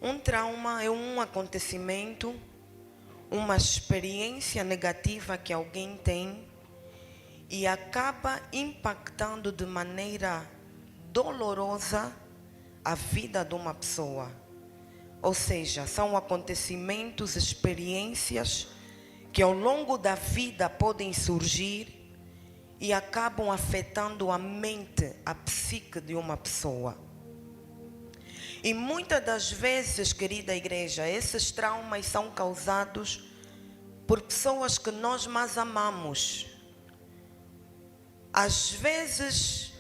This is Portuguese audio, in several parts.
Um trauma é um acontecimento, uma experiência negativa que alguém tem e acaba impactando de maneira dolorosa a vida de uma pessoa. Ou seja, são acontecimentos, experiências que ao longo da vida podem surgir e acabam afetando a mente, a psique de uma pessoa. E muitas das vezes, querida igreja, esses traumas são causados por pessoas que nós mais amamos. Às vezes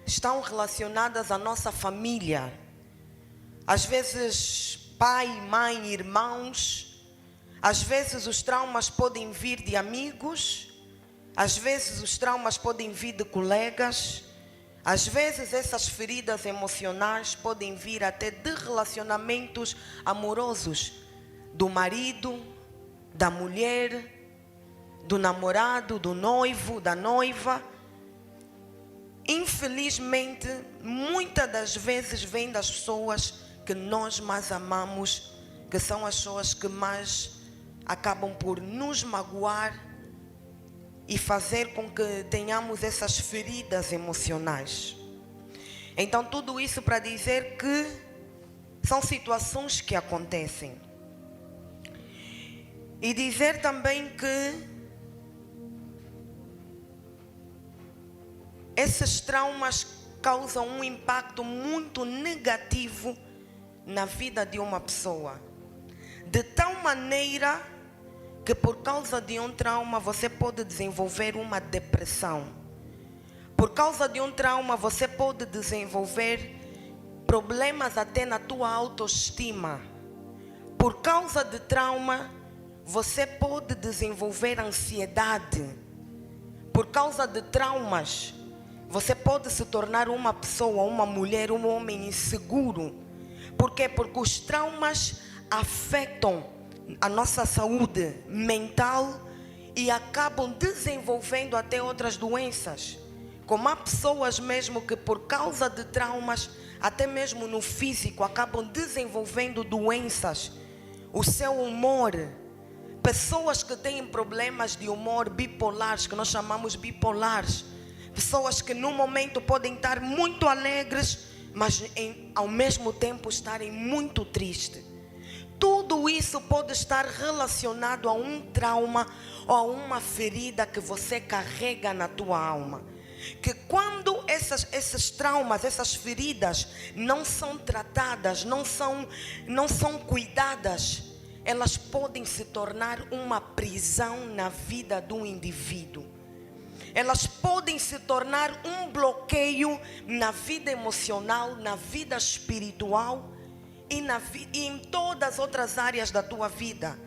estão relacionadas à nossa família. Às vezes pai, mãe, irmãos. Às vezes os traumas podem vir de amigos. Às vezes os traumas podem vir de colegas. Às vezes essas feridas emocionais podem vir até de relacionamentos amorosos, do marido, da mulher, do namorado, do noivo, da noiva. Infelizmente, muitas das vezes vem das pessoas que nós mais amamos, que são as pessoas que mais acabam por nos magoar e fazer com que tenhamos essas feridas emocionais. Então tudo isso para dizer que são situações que acontecem. E dizer também que esses traumas causam um impacto muito negativo na vida de uma pessoa. De tal maneira que por causa de um trauma você pode desenvolver uma depressão. Por causa de um trauma você pode desenvolver problemas até na tua autoestima. Por causa de trauma você pode desenvolver ansiedade. Por causa de traumas você pode se tornar uma pessoa, uma mulher, um homem inseguro. Por quê? Porque os traumas afetam a nossa saúde mental e acabam desenvolvendo até outras doenças. Como há pessoas mesmo que por causa de traumas, até mesmo no físico, acabam desenvolvendo doenças. O seu humor, pessoas que têm problemas de humor bipolares, que nós chamamos bipolares, pessoas que no momento podem estar muito alegres, mas ao mesmo tempo estarem muito tristes. Tudo isso pode estar relacionado a um trauma ou a uma ferida que você carrega na tua alma. Que quando esses traumas, essas feridas não são tratadas, não são cuidadas, elas podem se tornar uma prisão na vida do indivíduo. Elas podem se tornar um bloqueio na vida emocional, na vida espiritual e em todas as outras áreas da tua vida.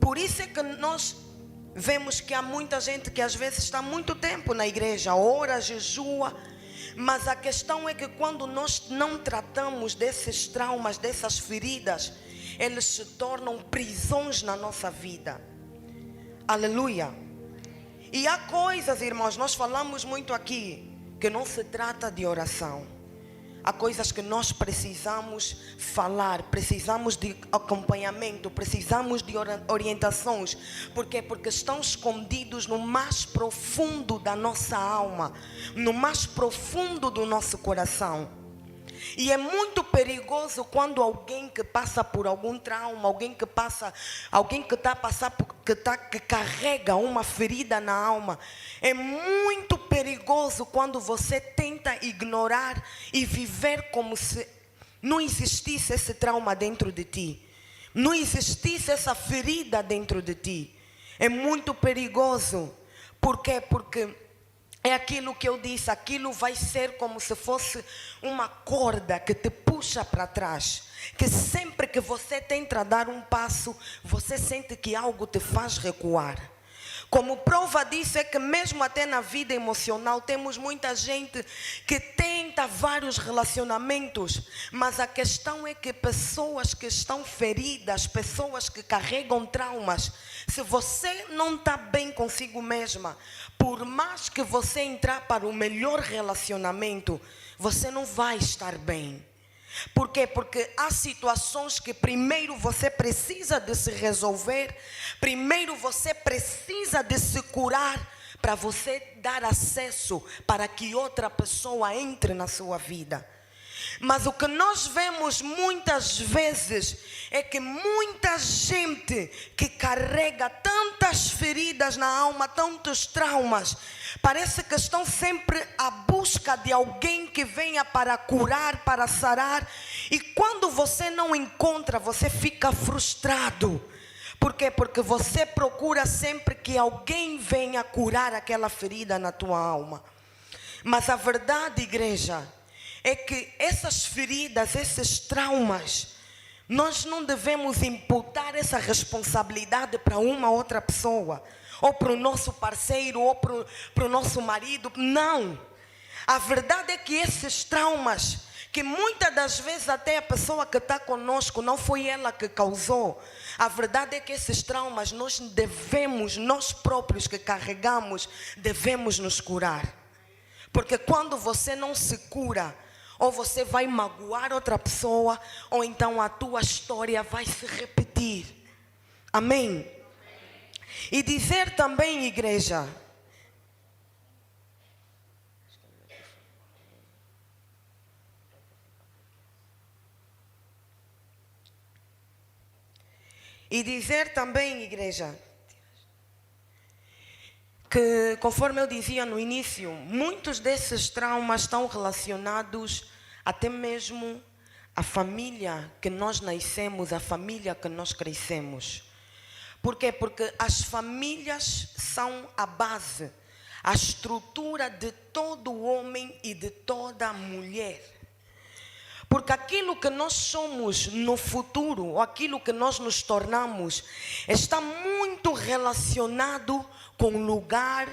Por isso é que nós vemos que há muita gente que às vezes está muito tempo na igreja, ora, jejua, mas a questão é que quando nós não tratamos desses traumas, dessas feridas, eles se tornam prisões na nossa vida. Aleluia. E há coisas, irmãos, nós falamos muito aqui, que não se trata de oração. Há coisas que nós precisamos falar, precisamos de acompanhamento, precisamos de orientações. Por quê? Porque estão escondidos no mais profundo da nossa alma, no mais profundo do nosso coração. E é muito perigoso quando alguém que passa por algum trauma, alguém que carrega uma ferida na alma, é muito perigoso quando você tenta ignorar e viver como se não existisse esse trauma dentro de ti, não existisse essa ferida dentro de ti. É muito perigoso. Por quê? Porque é aquilo que eu disse, aquilo vai ser como se fosse uma corda que te puxa para trás. Que sempre que você tenta dar um passo, você sente que algo te faz recuar. Como prova disso é que mesmo até na vida emocional temos muita gente que tenta vários relacionamentos, mas a questão é que pessoas que estão feridas, pessoas que carregam traumas, se você não está bem consigo mesma, por mais que você entrar para o melhor relacionamento, você não vai estar bem. Por quê? Porque há situações que primeiro você precisa de se resolver, primeiro você precisa de se curar, para você dar acesso para que outra pessoa entre na sua vida. Mas o que nós vemos muitas vezes é que muita gente que carrega tantas feridas na alma, tantos traumas, parece que estão sempre à busca de alguém que venha para curar, para sarar. E quando você não encontra, você fica frustrado. Por quê? Porque você procura sempre que alguém venha curar aquela ferida na tua alma. Mas a verdade, igreja, é que essas feridas, esses traumas, nós não devemos imputar essa responsabilidade para uma outra pessoa, ou para o nosso parceiro, ou para o nosso marido. Não. A verdade é que esses traumas, que muitas das vezes até a pessoa que está conosco não foi ela que causou. A verdade é que esses traumas nós próprios que carregamos, devemos nos curar. Porque quando você não se cura, ou você vai magoar outra pessoa, ou então a tua história vai se repetir. Amém? E dizer também, igreja, que, conforme eu dizia no início, muitos desses traumas estão relacionados até mesmo à família que nós nascemos, à família que nós crescemos. Por quê? Porque as famílias são a base, a estrutura de todo homem e de toda mulher. Porque aquilo que nós somos no futuro, ou aquilo que nós nos tornamos, está muito relacionado com o lugar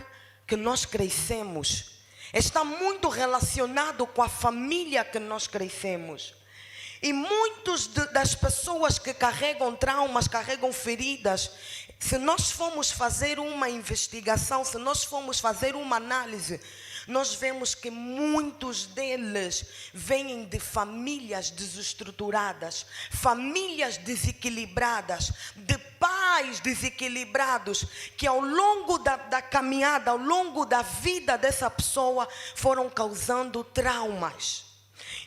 que nós crescemos. Está muito relacionado com a família que nós crescemos. E muitas das pessoas que carregam traumas, carregam feridas, se nós formos fazer uma investigação, se nós formos fazer uma análise, nós vemos que muitos deles vêm de famílias desestruturadas, famílias desequilibradas, de pais desequilibrados, que ao longo da caminhada, ao longo da vida dessa pessoa, foram causando traumas.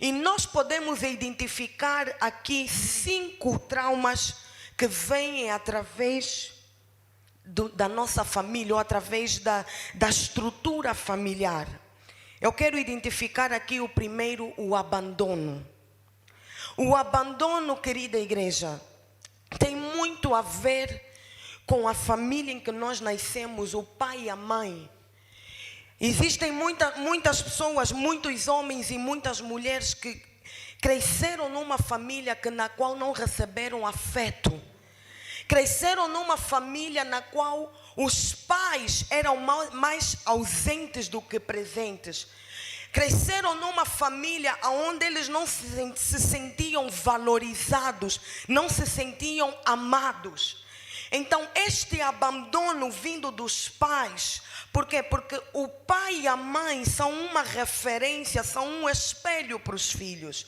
E nós podemos identificar aqui 5 traumas que vêm através da nossa família, ou através da estrutura familiar. Eu quero identificar aqui o primeiro, o abandono. O abandono, querida igreja, tem muito a ver com a família em que nós nascemos, o pai e a mãe. Existem muitas pessoas, muitos homens e muitas mulheres que cresceram numa família na qual não receberam afeto. Cresceram numa família na qual os pais eram mais ausentes do que presentes. Cresceram numa família onde eles não se sentiam valorizados, não se sentiam amados. Então este abandono vindo dos pais, por quê? Porque o pai e a mãe são uma referência, são um espelho para os filhos.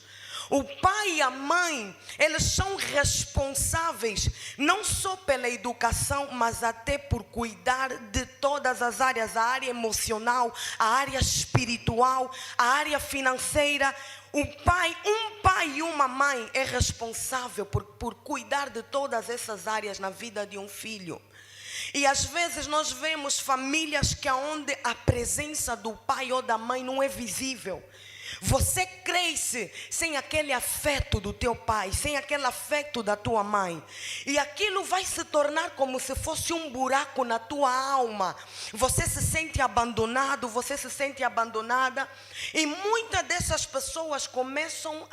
O pai e a mãe, eles são responsáveis não só pela educação, mas até por cuidar de todas as áreas, a área emocional, a área espiritual, a área financeira. Um pai e uma mãe é responsável por cuidar de todas essas áreas na vida de um filho. E às vezes nós vemos famílias onde a presença do pai ou da mãe não é visível. Você cresce sem aquele afeto do teu pai, sem aquele afeto da tua mãe. E aquilo vai se tornar como se fosse um buraco na tua alma. Você se sente abandonado, você se sente abandonada. E muitas dessas pessoas começam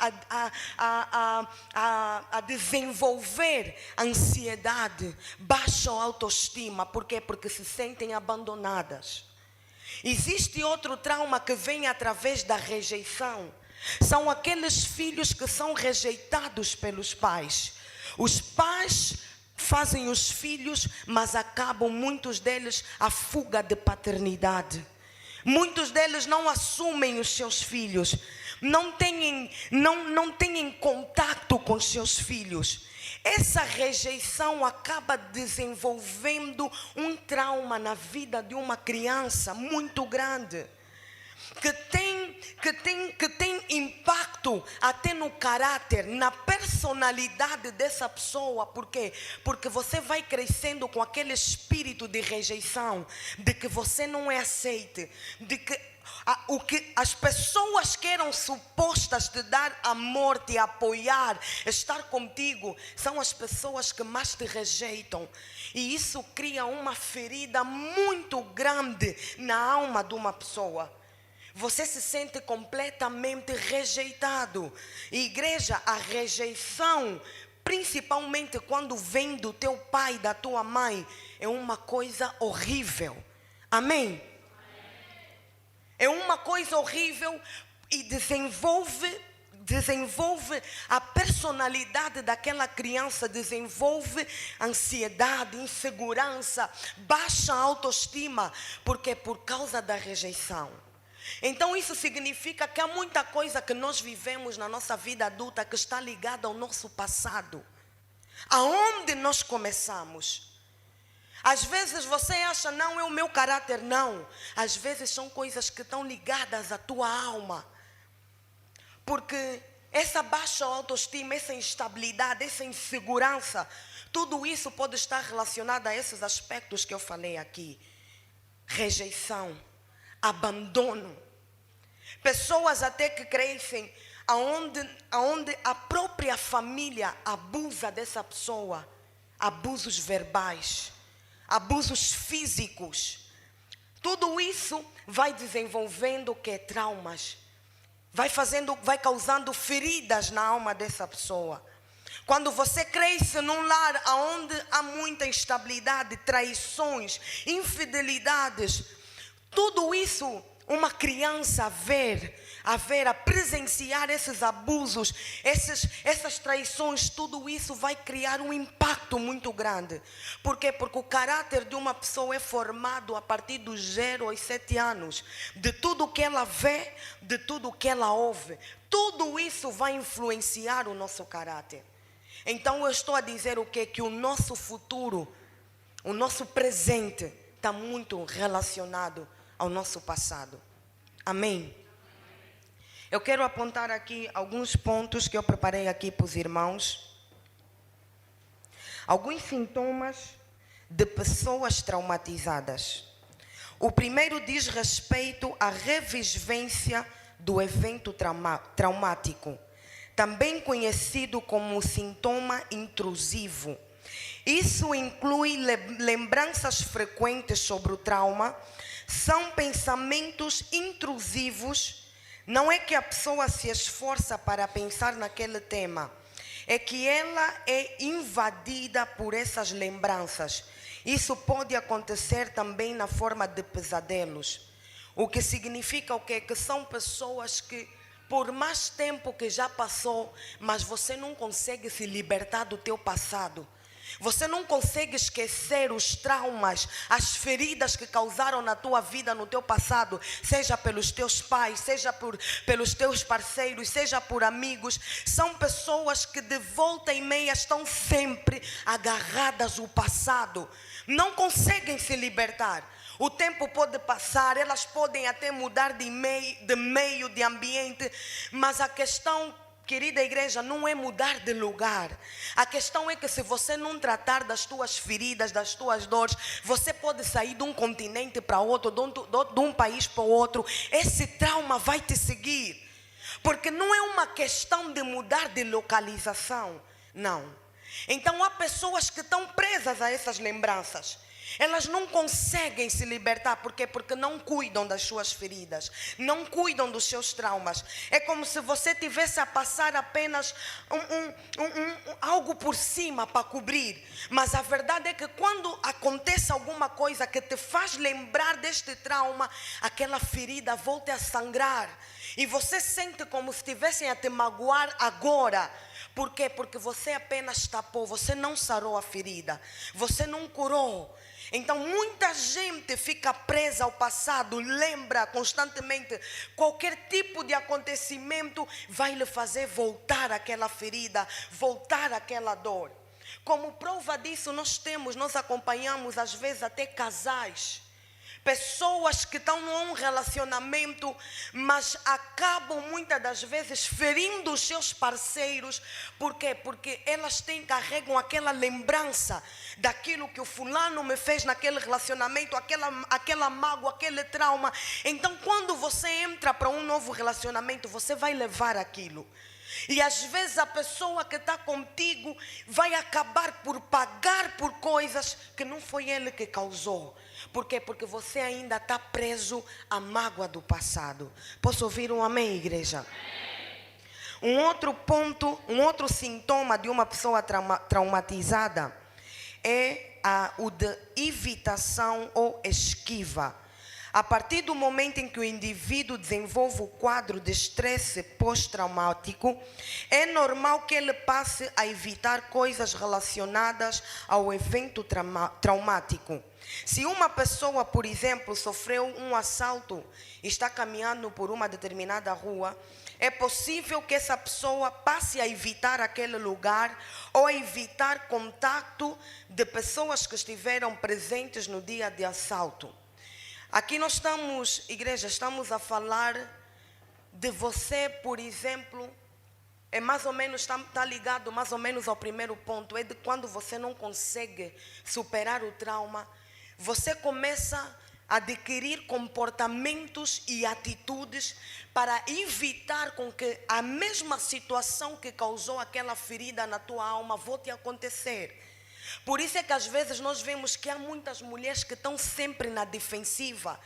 a desenvolver ansiedade, baixa autoestima. Por quê? Porque se sentem abandonadas. Existe outro trauma que vem através da rejeição. São aqueles filhos que são rejeitados pelos pais. Os pais fazem os filhos, mas acabam muitos deles a fuga de paternidade. Muitos deles não assumem os seus filhos. não têm contato com seus filhos. Essa rejeição acaba desenvolvendo um trauma na vida de uma criança muito grande, que tem impacto até no caráter, na personalidade dessa pessoa. Por quê? Porque você vai crescendo com aquele espírito de rejeição, de que você não é aceite, de que o que as pessoas que eram supostas te dar amor, te apoiar, estar contigo, são as pessoas que mais te rejeitam. E isso cria uma ferida muito grande na alma de uma pessoa. Você se sente completamente rejeitado. E igreja, a rejeição, principalmente quando vem do teu pai, da tua mãe, é uma coisa horrível. Amém? É uma coisa horrível e desenvolve a personalidade daquela criança, desenvolve ansiedade, insegurança, baixa autoestima, porque é por causa da rejeição. Então isso significa que há muita coisa que nós vivemos na nossa vida adulta que está ligada ao nosso passado. Aonde nós começamos? Às vezes você acha, não, é o meu caráter, não. Às vezes são coisas que estão ligadas à tua alma. Porque essa baixa autoestima, essa instabilidade, essa insegurança, tudo isso pode estar relacionado a esses aspectos que eu falei aqui. Rejeição, abandono. Pessoas até que crescem aonde a própria família abusa dessa pessoa. Abusos verbais, abusos físicos. Tudo isso vai desenvolvendo traumas. Vai causando feridas na alma dessa pessoa. Quando você cresce num lar onde há muita instabilidade, traições, infidelidades, tudo isso, uma criança a presenciar esses abusos, essas traições, tudo isso vai criar um impacto muito grande. Por quê? Porque o caráter de uma pessoa é formado a partir dos 0 aos 7 anos. De tudo que ela vê, de tudo que ela ouve. Tudo isso vai influenciar o nosso caráter. Então eu estou a dizer o quê? Que o nosso futuro, o nosso presente está muito relacionado ao nosso passado. Amém? Eu quero apontar aqui alguns pontos que eu preparei aqui para os irmãos. Alguns sintomas de pessoas traumatizadas. O primeiro diz respeito à revivência do evento traumático, também conhecido como sintoma intrusivo. Isso inclui lembranças frequentes sobre o trauma. São pensamentos intrusivos. Não é que a pessoa se esforça para pensar naquele tema, é que ela é invadida por essas lembranças. Isso pode acontecer também na forma de pesadelos. O que significa o quê? Que são pessoas que, por mais tempo que já passou, mas você não consegue se libertar do teu passado. Você não consegue esquecer os traumas, as feridas que causaram na tua vida, no teu passado, seja pelos teus pais, seja pelos teus parceiros, seja por amigos. São pessoas que de volta e meia estão sempre agarradas ao passado, não conseguem se libertar. O tempo pode passar, elas podem até mudar de meio, de ambiente, mas a questão, querida igreja, não é mudar de lugar. A questão é que se você não tratar das tuas feridas, das tuas dores, você pode sair de um continente para outro, de um país para outro. Esse trauma vai te seguir. Porque não é uma questão de mudar de localização. Não. Então há pessoas que estão presas a essas lembranças. Elas não conseguem se libertar. Por quê? Porque não cuidam das suas feridas, não cuidam dos seus traumas. É como se você tivesse a passar apenas algo por cima para cobrir. Mas a verdade é que quando acontece alguma coisa que te faz lembrar deste trauma, aquela ferida volta a sangrar. E você sente como se estivessem a te magoar agora. Por quê? Porque você apenas tapou, você não sarou a ferida, você não curou. Então muita gente fica presa ao passado, lembra constantemente. Qualquer tipo de acontecimento vai lhe fazer voltar àquela ferida, voltar àquela dor. Como prova disso, nós acompanhamos às vezes até casais, pessoas que estão num relacionamento, mas acabam muitas das vezes ferindo os seus parceiros. Por quê? Porque elas carregam aquela lembrança daquilo que o fulano me fez naquele relacionamento, aquela mágoa, aquele trauma. Então quando você entra para um novo relacionamento, você vai levar aquilo. E às vezes a pessoa que está contigo vai acabar por pagar por coisas que não foi ele que causou. Por quê? Porque você ainda está preso à mágoa do passado. Posso ouvir um amém, igreja? Um outro ponto, um outro sintoma de uma pessoa traumatizada é o de evitação ou esquiva. A partir do momento em que o indivíduo desenvolve o quadro de estresse pós-traumático, é normal que ele passe a evitar coisas relacionadas ao evento traumático. Se uma pessoa, por exemplo, sofreu um assalto e está caminhando por uma determinada rua, é possível que essa pessoa passe a evitar aquele lugar ou a evitar contato de pessoas que estiveram presentes no dia de assalto. Aqui nós estamos, igreja, estamos a falar de você, por exemplo, é mais ou menos, está ligado mais ou menos ao primeiro ponto, é de quando você não consegue superar o trauma, você começa a adquirir comportamentos e atitudes para evitar com que a mesma situação que causou aquela ferida na tua alma volte a acontecer. Por isso é que às vezes nós vemos que há muitas mulheres que estão sempre na defensiva.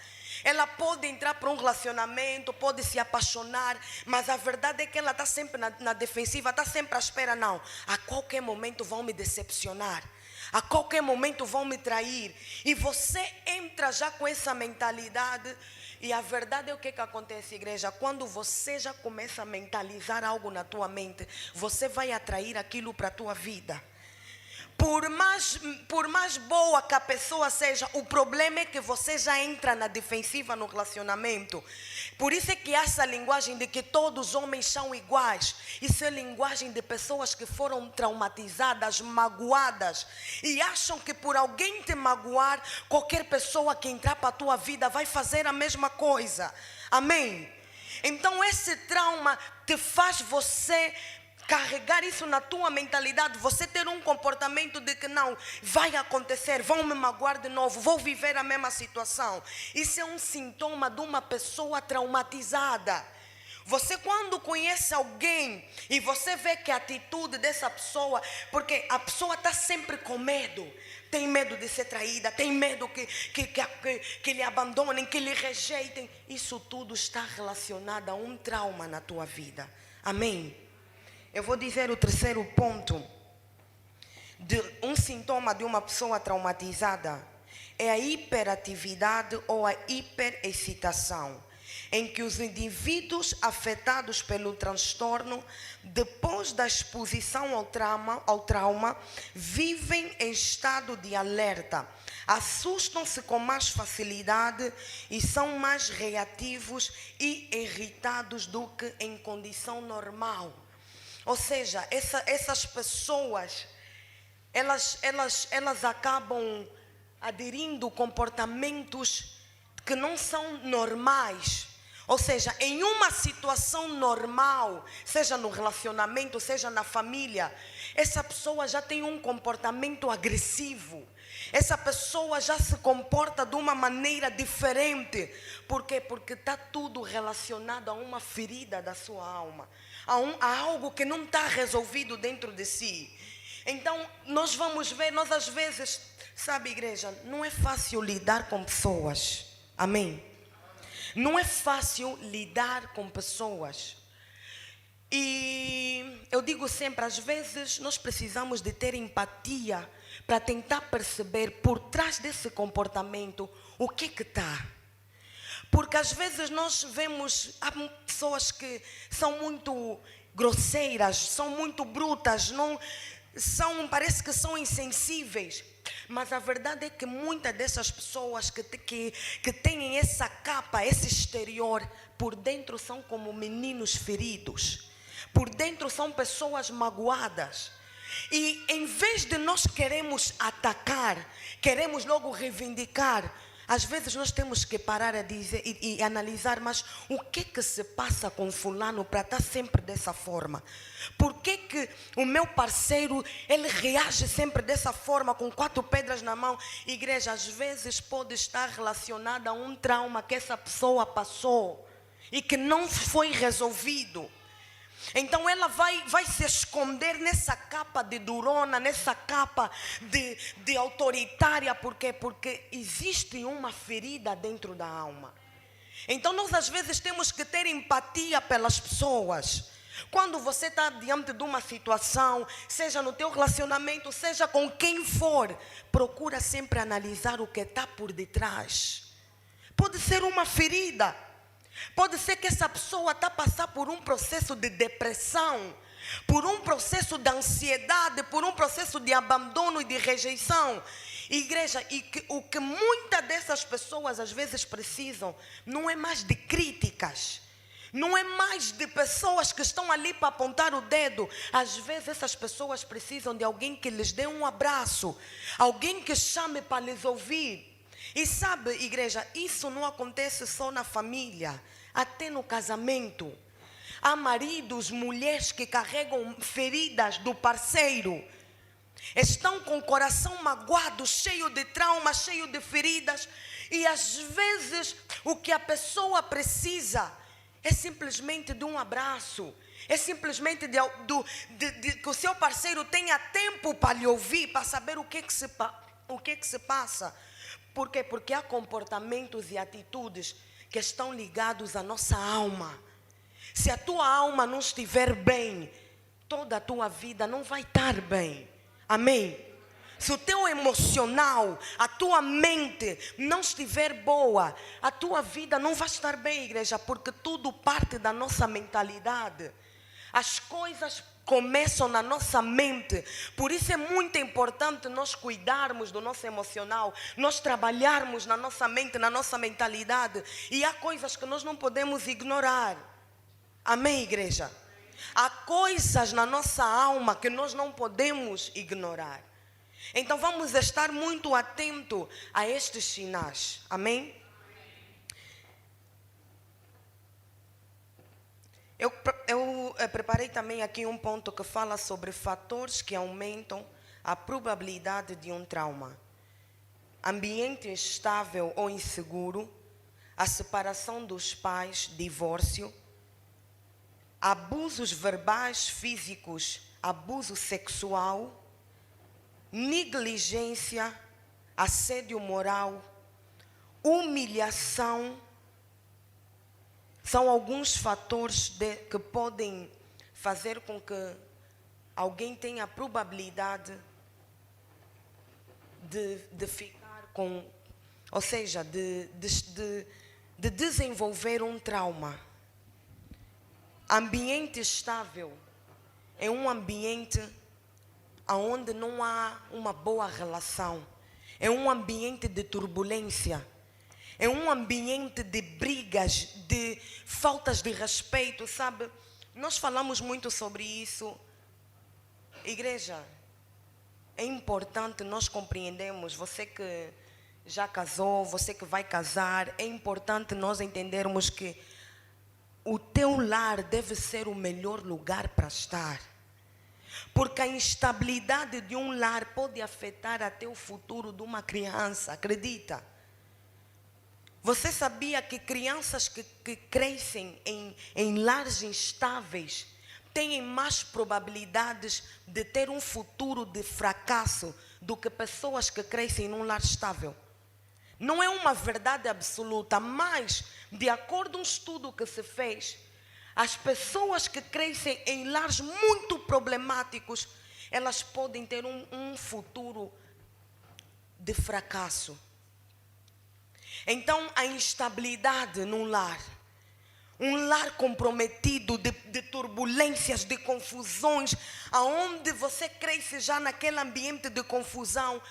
Ela pode entrar para um relacionamento, pode se apaixonar, mas a verdade é que ela está sempre na defensiva, está sempre à espera. Não, a qualquer momento vão me decepcionar, a qualquer momento vão me trair. E você entra já com essa mentalidade. E a verdade é o que acontece, igreja? Quando você já começa a mentalizar algo na tua mente, você vai atrair aquilo para a tua vida. Por mais boa que a pessoa seja, o problema é que você já entra na defensiva no relacionamento. Por isso é que essa linguagem de que todos os homens são iguais, isso é linguagem de pessoas que foram traumatizadas, magoadas, e acham que por alguém te magoar, qualquer pessoa que entrar para a tua vida vai fazer a mesma coisa. Amém? Então esse trauma te faz você carregar isso na tua mentalidade, você ter um comportamento de que não, vai acontecer, vão me magoar de novo, vou viver a mesma situação. Isso é um sintoma de uma pessoa traumatizada. Você quando conhece alguém e você vê que a atitude dessa pessoa, porque a pessoa está sempre com medo, tem medo de ser traída, tem medo que lhe abandonem, que lhe rejeitem, isso tudo está relacionado a um trauma na tua vida. Amém? Eu vou dizer o terceiro ponto de um sintoma de uma pessoa traumatizada é a hiperatividade ou a hiperexcitação, em que os indivíduos afetados pelo transtorno, depois da exposição ao trauma, vivem em estado de alerta, assustam-se com mais facilidade e são mais reativos e irritados do que em condição normal. Ou seja, essas pessoas, elas acabam aderindo comportamentos que não são normais. Ou seja, em uma situação normal, seja no relacionamento, seja na família, essa pessoa já tem um comportamento agressivo. Essa pessoa já se comporta de uma maneira diferente. Por quê? Porque está tudo relacionado a uma ferida da sua alma. A algo que não está resolvido dentro de si. Então, nós vamos ver, nós às vezes, sabe, igreja, não é fácil lidar com pessoas. Amém? Não é fácil lidar com pessoas. E eu digo sempre, às vezes, nós precisamos de ter empatia para tentar perceber por trás desse comportamento o que está. Porque às vezes nós vemos, há pessoas que são muito grosseiras, são muito brutas, não são, parece que são insensíveis. Mas a verdade é que muitas dessas pessoas que têm essa capa, esse exterior, por dentro são como meninos feridos. Por dentro são pessoas magoadas. E em vez de nós queremos atacar, queremos logo reivindicar, às vezes nós temos que parar a dizer e analisar, mas o que se passa com fulano para estar sempre dessa forma? Por que o meu parceiro, ele reage sempre dessa forma, com 4 pedras na mão? Igreja, às vezes pode estar relacionada a um trauma que essa pessoa passou e que não foi resolvido. Então ela vai se esconder nessa capa de durona, nessa capa de autoritária. Por quê? Porque existe uma ferida dentro da alma. Então nós às vezes temos que ter empatia pelas pessoas. Quando você está diante de uma situação, seja no teu relacionamento, seja com quem for, procura sempre analisar o que está por detrás. Pode ser uma ferida. Pode ser que essa pessoa está a passar por um processo de depressão, por um processo de ansiedade, por um processo de abandono e de rejeição. Igreja, o que muitas dessas pessoas às vezes precisam não é mais de críticas, não é mais de pessoas que estão ali para apontar o dedo. Às vezes essas pessoas precisam de alguém que lhes dê um abraço, alguém que chame para lhes ouvir. E sabe, igreja, isso não acontece só na família, até no casamento. Há maridos, mulheres que carregam feridas do parceiro, estão com o coração magoado, cheio de traumas, cheio de feridas, e às vezes o que a pessoa precisa é simplesmente de um abraço, é simplesmente de que o seu parceiro tenha tempo para lhe ouvir, para saber o que se passa. Por quê? Porque há comportamentos e atitudes que estão ligados à nossa alma. Se a tua alma não estiver bem, toda a tua vida não vai estar bem. Amém? Se o teu emocional, a tua mente não estiver boa, a tua vida não vai estar bem, igreja, porque tudo parte da nossa mentalidade. As coisas começam na nossa mente. Por isso é muito importante nós cuidarmos do nosso emocional, nós trabalharmos na nossa mente, na nossa mentalidade. E há coisas que nós não podemos ignorar. Amém, igreja? Há coisas na nossa alma que nós não podemos ignorar. Então vamos estar muito atentos a estes sinais. Amém? Eu preparei também aqui um ponto que fala sobre fatores que aumentam a probabilidade de um trauma. Ambiente instável ou inseguro, a separação dos pais, divórcio, abusos verbais, físicos, abuso sexual, negligência, assédio moral, humilhação. São alguns fatores que podem fazer com que alguém tenha a probabilidade de ficar com, ou seja, de desenvolver um trauma. Ambiente estável é um ambiente onde não há uma boa relação, é um ambiente de turbulência. É um ambiente de brigas, de faltas de respeito, sabe? Nós falamos muito sobre isso. Igreja, é importante nós compreendermos, você que já casou, você que vai casar, é importante nós entendermos que o teu lar deve ser o melhor lugar para estar. Porque a instabilidade de um lar pode afetar até o futuro de uma criança, acredita? Você sabia que crianças que crescem em lares instáveis têm mais probabilidades de ter um futuro de fracasso do que pessoas que crescem num lar estável? Não é uma verdade absoluta, mas de acordo com um estudo que se fez, as pessoas que crescem em lares muito problemáticos, elas podem ter um futuro de fracasso. Então, a instabilidade num lar, Um lar comprometido de turbulências, de confusões, aonde você cresce já naquele ambiente de confusão.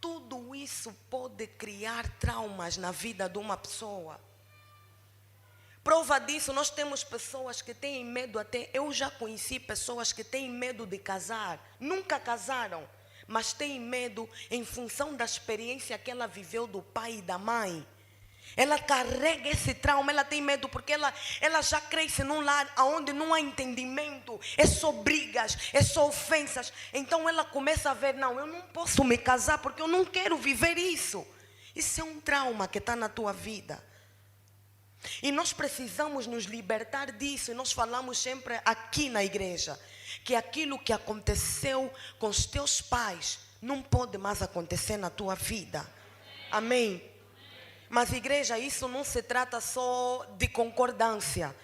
Tudo isso pode criar traumas na vida de uma pessoa. Prova disso, nós temos pessoas que têm medo até. Eu já conheci pessoas que têm medo de casar. Nunca casaram, mas têm medo em função da experiência que ela viveu do pai e da mãe. Ela carrega esse trauma, ela tem medo porque ela já cresce num lar onde não há entendimento, é só brigas, é só ofensas. Então ela começa a ver, não, eu não posso me casar porque eu não quero viver isso. Isso é um trauma que está na tua vida. E nós precisamos nos libertar disso. E nós falamos sempre aqui na igreja que aquilo que aconteceu com os teus pais não pode mais acontecer na tua vida. Amém? Mas igreja, isso não se trata só de concordância.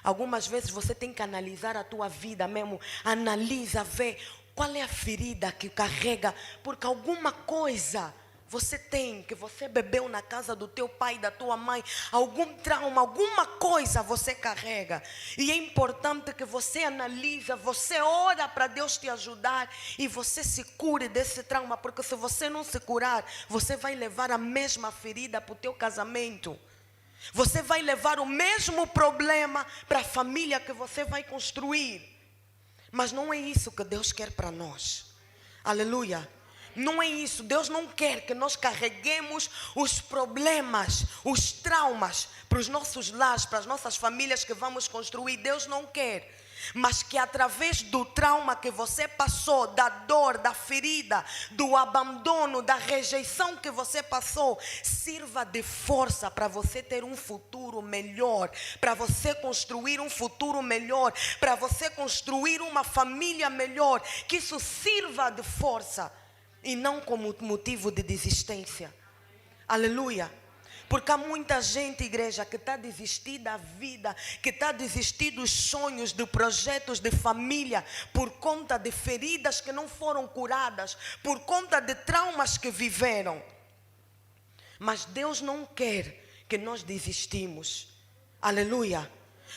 Algumas vezes você tem que analisar a tua vida mesmo. Analisa, vê qual é a ferida que carrega. Porque alguma coisa você tem, que você bebeu na casa do teu pai, da tua mãe. Algum trauma, alguma coisa você carrega. E é importante que você analisa, você ora para Deus te ajudar. E você se cure desse trauma. Porque se você não se curar, você vai levar a mesma ferida para o teu casamento. Você vai levar o mesmo problema para a família que você vai construir. Mas não é isso que Deus quer para nós. Aleluia. Não é isso. Deus não quer que nós carreguemos os problemas, os traumas para os nossos lares, para as nossas famílias que vamos construir. Deus não quer. Mas que através do trauma que você passou, da dor, da ferida, do abandono, da rejeição que você passou, sirva de força para você ter um futuro melhor, para você construir um futuro melhor, para você construir uma família melhor. Que isso sirva de força e não como motivo de desistência. Aleluia. Porque há muita gente, igreja, que está a desistir da vida, que está a desistir dos sonhos, de projetos de família, por conta de feridas que não foram curadas, por conta de traumas que viveram. Mas Deus não quer que nós desistimos. Aleluia.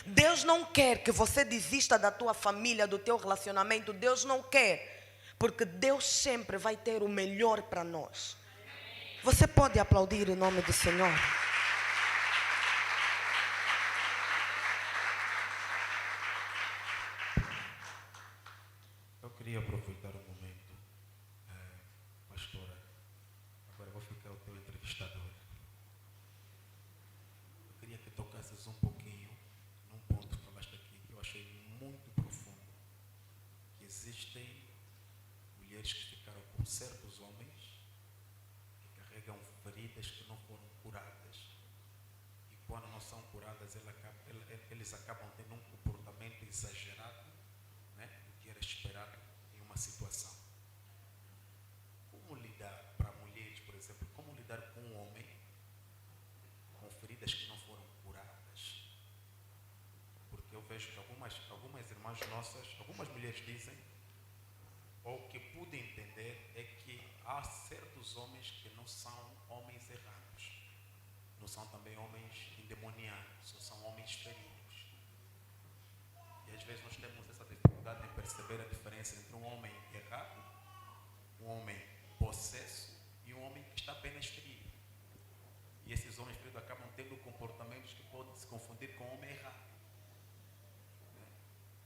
Deus não quer que você desista da tua família, do teu relacionamento. Deus não quer. Porque Deus sempre vai ter o melhor para nós. Você pode aplaudir o nome do Senhor? Eu queria aproveitar o momento, pastora. Agora vou ficar o teu entrevistador. Eu queria que tocasses um pouquinho num ponto que falaste aqui que eu achei muito profundo. Que existem mulheres que ficaram com certos homens que carregam feridas que não foram curadas. E quando não são curadas, eles acabam tendo um comportamento exagerado, né, do que era esperado em uma situação. Como lidar para mulheres, por exemplo, como lidar com um homem com feridas que não foram curadas? Porque eu vejo que algumas irmãs nossas, algumas mulheres dizem, ou o que pude entender é que há certos homens que não são homens errados, não são também homens endemoniados, só são homens feridos. E às vezes nós temos essa dificuldade em perceber a diferença entre um homem errado, um homem possesso e um homem que está apenas ferido. E esses homens feridos acabam tendo comportamentos que podem se confundir com o homem errado, né?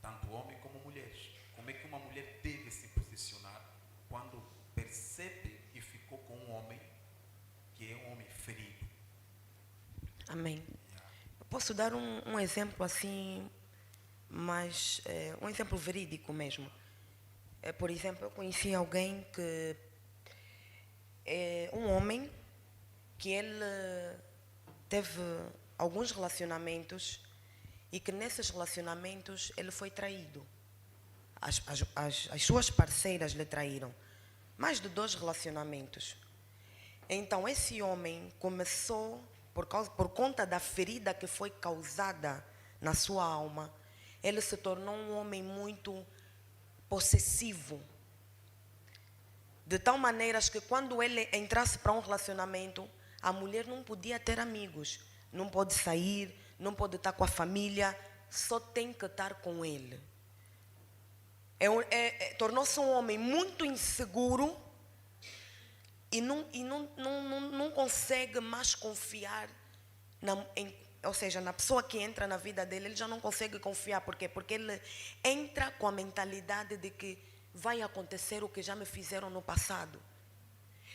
Tanto homem como mulheres. Como é que uma mulher deve se posicionar quando percebe que ficou com um homem que é um homem ferido? Amém. Eu posso dar um exemplo assim, mas um exemplo verídico mesmo. Por exemplo, eu conheci alguém que é um homem que ele teve alguns relacionamentos e que nesses relacionamentos ele foi traído. As suas parceiras lhe traíram. Mais de 2 relacionamentos. Então esse homem começou, por conta da ferida que foi causada na sua alma, ele se tornou um homem muito possessivo. De tal maneira que quando ele entrasse para um relacionamento, a mulher não podia ter amigos, não pode sair, não pode estar com a família, só tem que estar com ele. Tornou-se um homem muito inseguro e não consegue mais confiar ou seja, na pessoa que entra na vida dele. Ele já não consegue confiar. Por quê? Porque ele entra com a mentalidade de que vai acontecer o que já me fizeram no passado.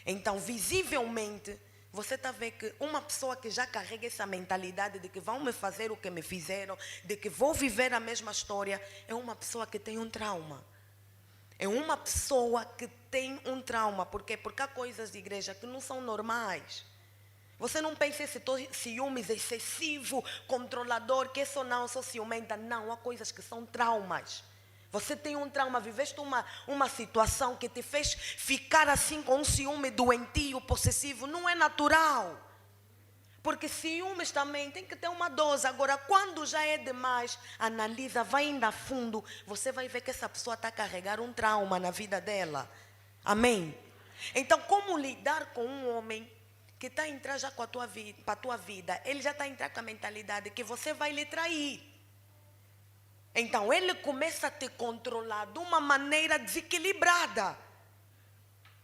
Então, visivelmente, você está vendo que uma pessoa que já carrega essa mentalidade de que vão me fazer o que me fizeram, de que vou viver a mesma história, é uma pessoa que tem um trauma. É uma pessoa que tem um trauma. Por quê? Porque há coisas de igreja que não são normais. Você não pensa esse ciúmes excessivo, controlador, que isso não, sou ciumenta. Não, há coisas que são traumas. Você tem um trauma, viveste uma situação que te fez ficar assim com um ciúme doentio, possessivo. Não é natural. Porque ciúmes também tem que ter uma dose. Agora, quando já é demais, analisa, vai indo a fundo, você vai ver que essa pessoa está a carregar um trauma na vida dela. Amém? Então, como lidar com um homem que está a entrar já para a tua vida? Ele já está a entrar com a mentalidade que você vai lhe trair. Então, ele começa a te controlar de uma maneira desequilibrada.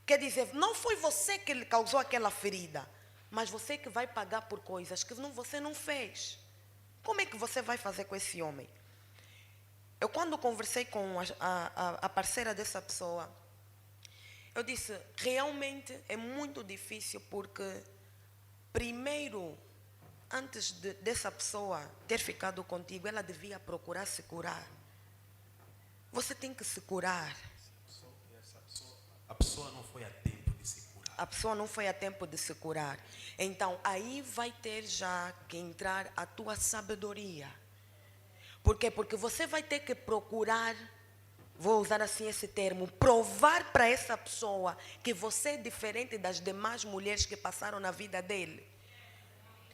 Quer dizer, não foi você que lhe causou aquela ferida, mas você que vai pagar por coisas que você não fez. Como é que você vai fazer com esse homem? Eu, quando conversei com a parceira dessa pessoa, eu disse, realmente é muito difícil, porque primeiro, antes dessa pessoa ter ficado contigo, ela devia procurar se curar. Você tem que se curar. A pessoa não foi a tempo de se curar. A pessoa não foi a tempo de se curar. Então, aí vai ter já que entrar a tua sabedoria. Por quê? Porque você vai ter que procurar, vou usar assim esse termo, provar para essa pessoa que você é diferente das demais mulheres que passaram na vida dele.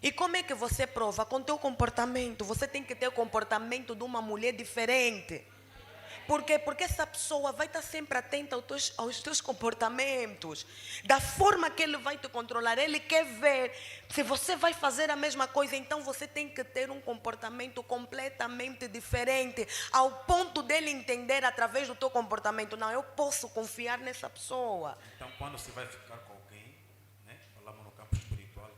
E como é que você prova? Com teu comportamento. Você tem que ter o comportamento de uma mulher diferente. Por quê? Porque essa pessoa vai estar sempre atenta aos teus comportamentos. Da forma que ele vai te controlar. Ele quer ver se você vai fazer a mesma coisa. Então você tem que ter um comportamento completamente diferente, ao ponto dele entender através do teu comportamento, não, eu posso confiar nessa pessoa. Então, quando você vai ficar com alguém, né, falamos no campo espiritual,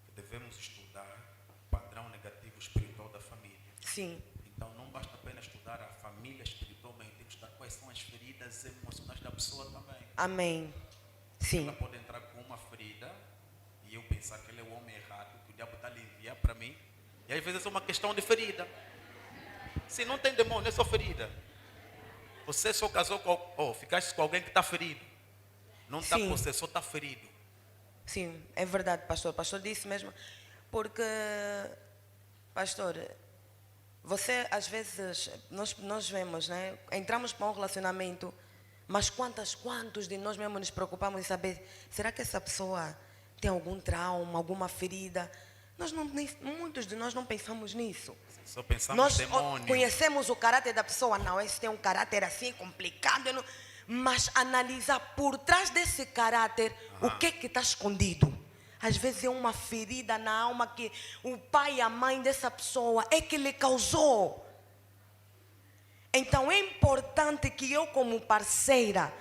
que devemos estudar o padrão negativo espiritual da família. Sim. Então, não basta apenas estudar a família espiritual, mas tem que estudar quais são as feridas emocionais da pessoa também. Amém. Sim. Ela pode entrar com uma ferida e eu pensar que ele é o homem errado, que o diabo está a enviar para mim. E às vezes é uma questão de ferida. Se não tem demônio, é só ferida. Você só casou ficaste com alguém que está ferido. Não está com você, só está ferido. Sim, é verdade, pastor. O pastor disse mesmo. Porque, pastor, você às vezes, nós vemos, né? Entramos para um relacionamento, mas quantos de nós mesmos nos preocupamos em saber, será que essa pessoa tem algum trauma, alguma ferida? Muitos de nós não pensamos nisso. Só pensamos nós no demônio. Conhecemos o caráter da pessoa, não, esse tem um caráter assim complicado, mas analisar por trás desse caráter, o que está escondido. Às vezes é uma ferida na alma que o pai e a mãe dessa pessoa é que lhe causou. Então é importante que eu, como parceira,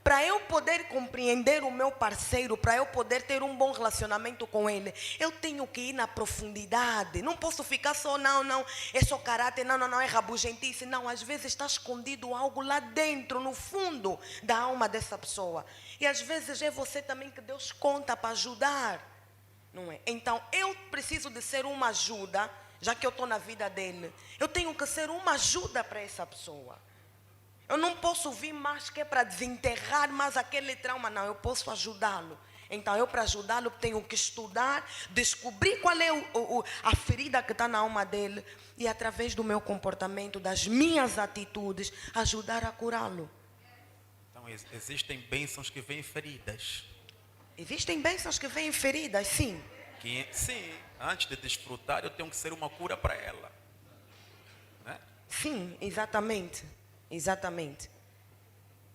para eu poder compreender o meu parceiro, para eu poder ter um bom relacionamento com ele, eu tenho que ir na profundidade. Não posso ficar só, não, é só caráter, não, é rabugentice. Não, às vezes está escondido algo lá dentro, no fundo da alma dessa pessoa. E às vezes é você também que Deus conta para ajudar. Não é? Então, eu preciso de ser uma ajuda, já que eu estou na vida dele. Eu tenho que ser uma ajuda para essa pessoa. Eu não posso vir mais que é para desenterrar mais aquele trauma. Não, eu posso ajudá-lo. Então, eu para ajudá-lo tenho que estudar, descobrir qual é a ferida que está na alma dele. E através do meu comportamento, das minhas atitudes, ajudar a curá-lo. Então, existem bênçãos que vêm feridas. Existem bênçãos que vêm feridas, sim. Sim, antes de desfrutar, eu tenho que ser uma cura para ela. Né? Sim, exatamente. Exatamente.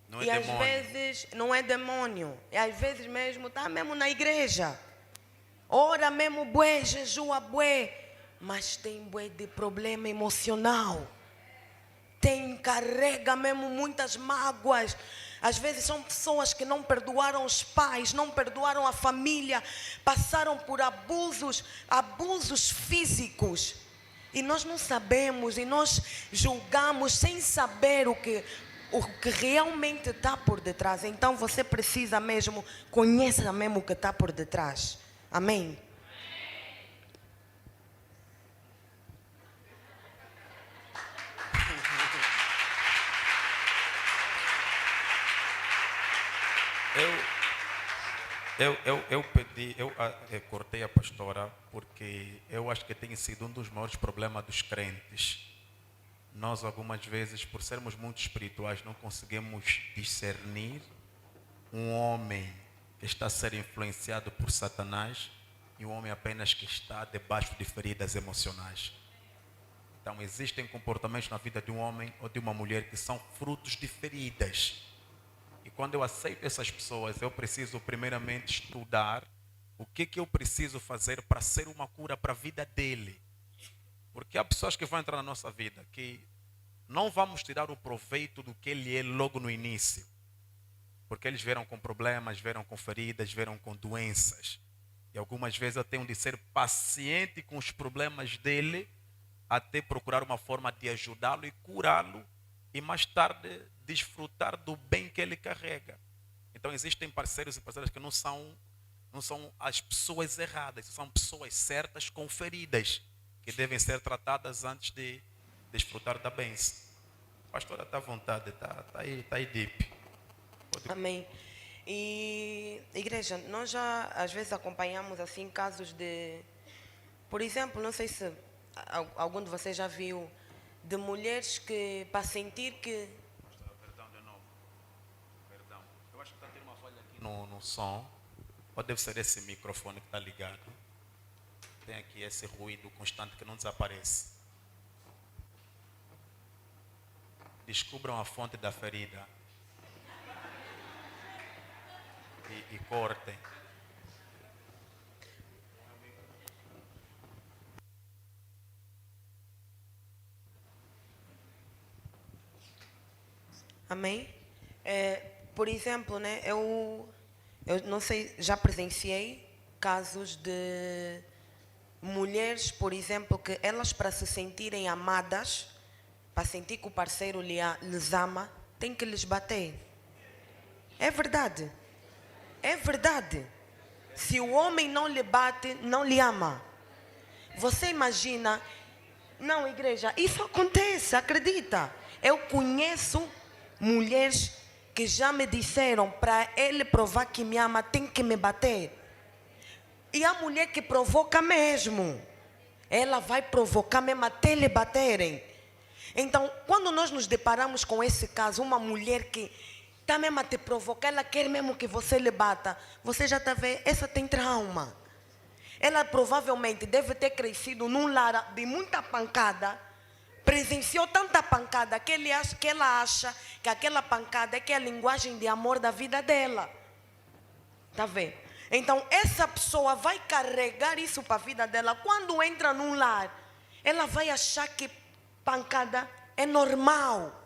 Não é e demônio. Às vezes não é demônio. E às vezes mesmo está mesmo na igreja. Ora mesmo bué, jejua bué. mas tem bué de problema emocional. Carrega mesmo muitas mágoas. Às vezes são pessoas que não perdoaram os pais, não perdoaram a família, passaram por abusos físicos. E nós não sabemos, e nós julgamos sem saber o que realmente está por detrás. Então você precisa mesmo, conheça mesmo o que está por detrás. Amém? Eu cortei a pastora porque eu acho que tem sido um dos maiores problemas dos crentes. Nós algumas vezes, por sermos muito espirituais, não conseguimos discernir um homem que está a ser influenciado por Satanás e um homem apenas que está debaixo de feridas emocionais. Então existem comportamentos na vida de um homem ou de uma mulher que são frutos de feridas. E quando eu aceito essas pessoas, eu preciso primeiramente estudar o que eu preciso fazer para ser uma cura para a vida dele. Porque há pessoas que vão entrar na nossa vida que não vamos tirar o proveito do que ele é logo no início. Porque eles vieram com problemas, vieram com feridas, vieram com doenças. E algumas vezes eu tenho de ser paciente com os problemas dele até procurar uma forma de ajudá-lo e curá-lo e mais tarde desfrutar do bem que ele carrega. Então existem parceiros e parceiras que não são as pessoas erradas, são pessoas certas com feridas que devem ser tratadas antes de desfrutar da bênção. Pastora, está à vontade, está aí deep. Amém. E igreja, nós já às vezes acompanhamos assim casos de, por exemplo, não sei se algum de vocês já viu, de mulheres que para sentir que... Perdão de novo. Perdão. Eu acho que está tendo uma falha aqui no som. Ou deve ser esse microfone que está ligado. Tem aqui esse ruído constante que não desaparece. Descubram a fonte da ferida. E cortem. Amém? Por exemplo, né, eu não sei, já presenciei casos de mulheres, por exemplo, que elas para se sentirem amadas, para sentir que o parceiro lhes ama, tem que lhes bater. É verdade. É verdade. Se o homem não lhe bate, não lhe ama. Você imagina... Não, igreja, isso acontece, acredita. Eu conheço mulheres que já me disseram, para ele provar que me ama, tem que me bater. E a mulher que provoca mesmo, ela vai provocar mesmo até lhe baterem. Então, quando nós nos deparamos com esse caso, uma mulher que está mesmo a te provocar, ela quer mesmo que você lhe bata, você já está vendo, essa tem trauma. Ela provavelmente deve ter crescido num lar de muita pancada, presenciou tanta pancada que ela acha que aquela pancada é que é a linguagem de amor da vida dela. Está vendo? Então essa pessoa vai carregar isso para a vida dela. Quando entra num lar, ela vai achar que pancada é normal.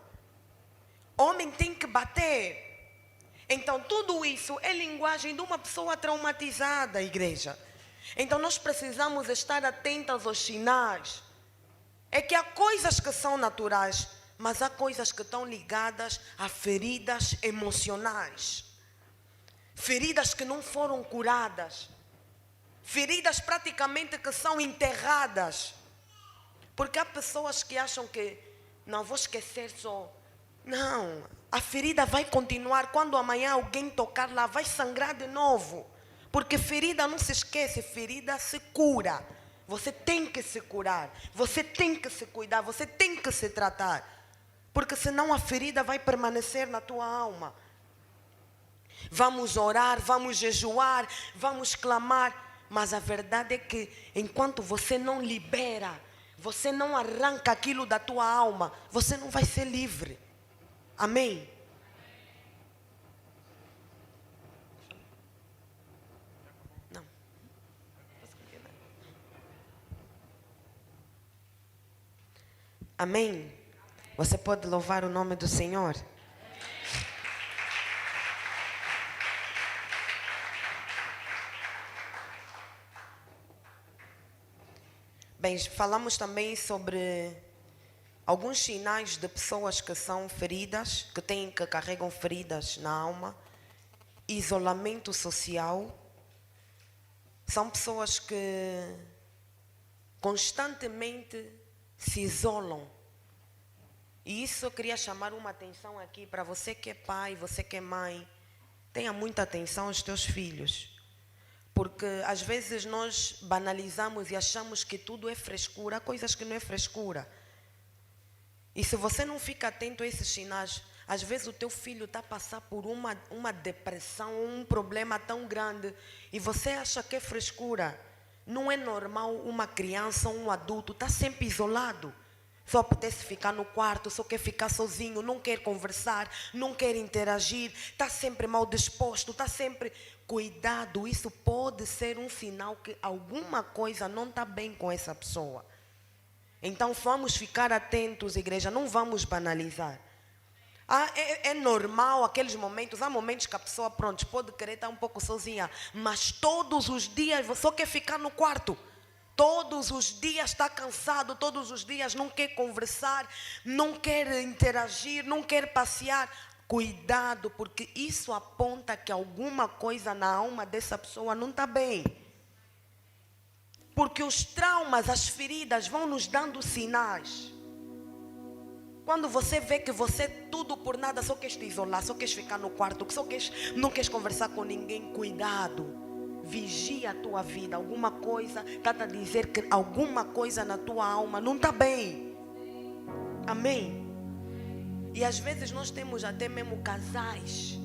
Homem tem que bater. Então tudo isso é linguagem de uma pessoa traumatizada, igreja. Então nós precisamos estar atentos aos sinais. É que há coisas que são naturais, mas há coisas que estão ligadas a feridas emocionais. Feridas que não foram curadas. Feridas praticamente que são enterradas. Porque há pessoas que acham que não vou esquecer só. Não, a ferida vai continuar. Quando amanhã alguém tocar lá, vai sangrar de novo. Porque ferida não se esquece, ferida se cura. Você tem que se curar, você tem que se cuidar, você tem que se tratar. Porque senão a ferida vai permanecer na tua alma. Vamos orar, vamos jejuar, vamos clamar. Mas a verdade é que enquanto você não libera, você não arranca aquilo da tua alma, você não vai ser livre. Amém? Amém? Você pode louvar o nome do Senhor? Bem, falamos também sobre alguns sinais de pessoas que são feridas, que carregam feridas na alma. Isolamento social. São pessoas que constantemente se isolam. E isso eu queria chamar uma atenção aqui para você que é pai, você que é mãe. Tenha muita atenção aos teus filhos. Porque às vezes nós banalizamos e achamos que tudo é frescura. Há coisas que não é frescura. E se você não fica atento a esses sinais, às vezes o teu filho está a passar por uma depressão, um problema tão grande, e você acha que é frescura. Não é normal uma criança, um adulto, está sempre isolado. Só apetece ficar no quarto, só quer ficar sozinho, não quer conversar, não quer interagir, está sempre mal disposto, está sempre... Cuidado, isso pode ser um sinal que alguma coisa não está bem com essa pessoa. Então vamos ficar atentos, igreja, não vamos banalizar. É normal aqueles momentos, há momentos que a pessoa, pronto, pode querer estar um pouco sozinha, mas todos os dias só quer ficar no quarto. Todos os dias está cansado, todos os dias não quer conversar, não quer interagir, não quer passear. Cuidado, porque isso aponta que alguma coisa na alma dessa pessoa não está bem. Porque os traumas, as feridas vão nos dando sinais. Quando você vê que você tudo por nada só quer te isolar, só quer ficar no quarto, não quer conversar com ninguém, cuidado. Vigia a tua vida. Alguma coisa está a dizer que alguma coisa na tua alma não está bem. Amém? E às vezes nós temos até mesmo casais.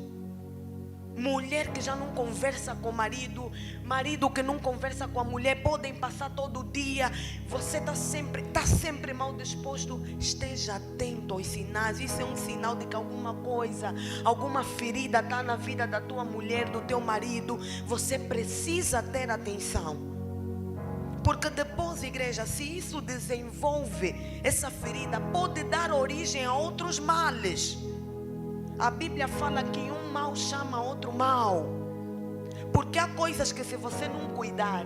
Mulher que já não conversa com o marido, marido que não conversa com a mulher, podem passar todo o dia. Você está sempre mal disposto. Esteja atento aos sinais. Isso é um sinal de que alguma coisa, alguma ferida está na vida da tua mulher, do teu marido. Você precisa ter atenção. Porque depois, igreja, se isso desenvolve, essa ferida pode dar origem a outros males. A Bíblia fala que um mal chama outro mal. Porque há coisas que se você não cuidar,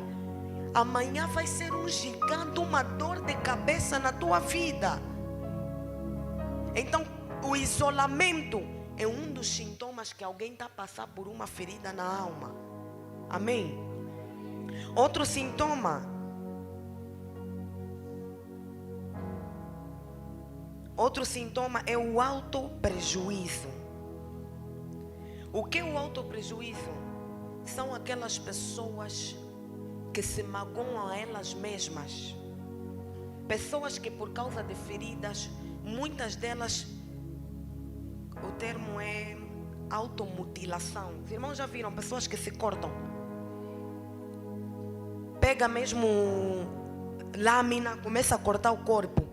amanhã vai ser um gigante, uma dor de cabeça na tua vida. Então, o isolamento é um dos sintomas que alguém está a passar por uma ferida na alma. Amém? Outro sintoma é o autoprejuízo. O que é o autoprejuízo? São aquelas pessoas que se magoam a elas mesmas. Pessoas que por causa de feridas, muitas delas, o termo é automutilação. Os irmãos já viram pessoas que se cortam? Pega mesmo lâmina, começa a cortar o corpo.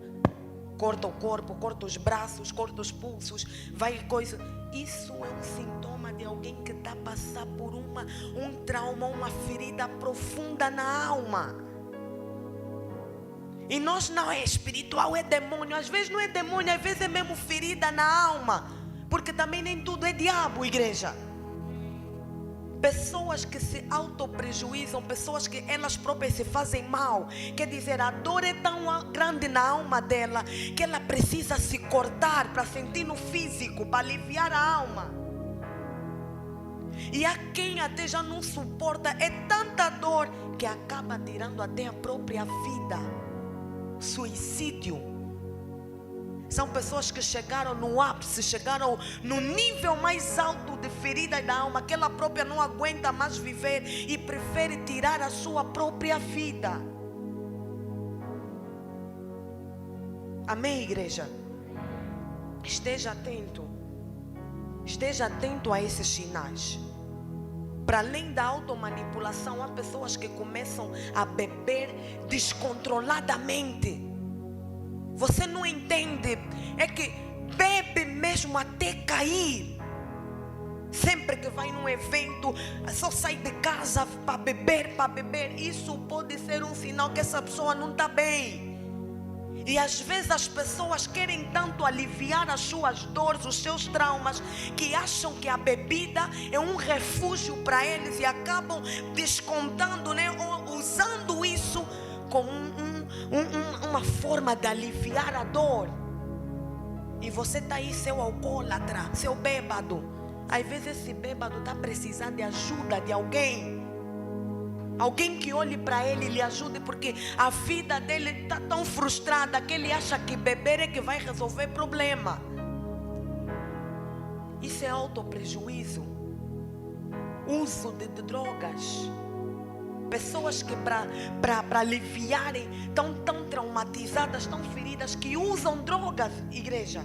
Corta o corpo, corta os braços, corta os pulsos, vai coisa. Isso é um sintoma de alguém que está a passar por um trauma, uma ferida profunda na alma. E nós não é espiritual, é demônio. Às vezes não é demônio, às vezes é mesmo ferida na alma. Porque também nem tudo é diabo, igreja. Pessoas que se autoprejuizam, pessoas que elas próprias se fazem mal. Quer dizer, a dor é tão grande na alma dela que ela precisa se cortar para sentir no físico, para aliviar a alma. E há quem até já não suporta, é tanta dor que acaba tirando até a própria vida. Suicídio. São pessoas que chegaram no ápice, chegaram no nível mais alto de ferida da alma, que ela própria não aguenta mais viver e prefere tirar a sua própria vida. Amém, igreja? Esteja atento. Esteja atento a esses sinais. Para além da automanipulação, há pessoas que começam a beber descontroladamente. Você não entende, é que bebe mesmo até cair. Sempre que vai num evento, só sai de casa para beber. Isso pode ser um sinal que essa pessoa não está bem. E às vezes as pessoas querem tanto aliviar as suas dores, os seus traumas, que acham que a bebida é um refúgio para eles e acabam descontando, né, ou usando isso como uma forma de aliviar a dor. E você está aí, seu alcoólatra, seu bêbado. Às vezes esse bêbado está precisando de ajuda de alguém. Alguém que olhe para ele e lhe ajude, porque a vida dele está tão frustrada que ele acha que beber é que vai resolver problema. Isso é autoprejuízo. Uso de drogas. Pessoas que para aliviarem estão tão traumatizadas, tão feridas, que usam drogas, igreja.